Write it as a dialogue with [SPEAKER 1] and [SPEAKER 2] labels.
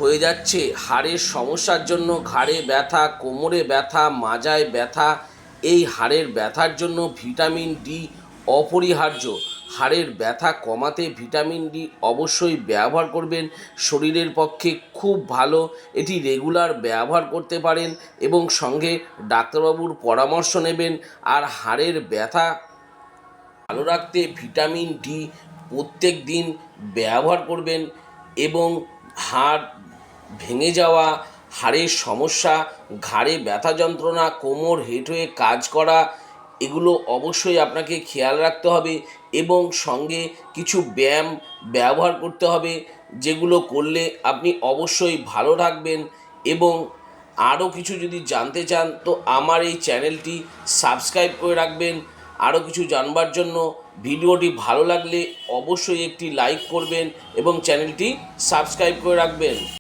[SPEAKER 1] হয়ে যাচ্ছে হাড়ের সমস্যার জন্য, ঘাড়ে ব্যথা, কোমরে ব্যথা, মাজায় ব্যথা, এই হাড়ের ব্যথার জন্য ভিটামিন ডি অপরিহার্য। হাড়ের ব্যথা কমাতে ভিটামিন ডি অবশ্যই ব্যবহার করবেন, শরীরের পক্ষে খুব ভালো। এটি রেগুলার ব্যবহার করতে পারেন এবং সঙ্গে ডাক্তারবাবুর পরামর্শ নেবেন। আর হাড়ের ব্যথা ভালো রাখতে ভিটামিন ডি প্রত্যেক দিন ব্যবহার করবেন এবং হাড় ভেঙে যাওয়া, হাড়ের সমস্যা, ঘাড়ে ব্যথা যন্ত্রণা, কোমর হেঁট হয়ে কাজ করা, এগুলো অবশ্যই আপনাকে খেয়াল রাখতে হবে এবং সঙ্গে কিছু ব্যায়াম ব্যবহার করতে হবে, যেগুলো করলে আপনি অবশ্যই ভালো থাকবেন। এবং আরও কিছু যদি জানতে চান তো আমার এই চ্যানেলটি সাবস্ক্রাইব করে রাখবেন আরও কিছু জানবার জন্য। ভিডিওটি ভালো লাগলে অবশ্যই একটি লাইক করবেন এবং চ্যানেলটি সাবস্ক্রাইব করে রাখবেন।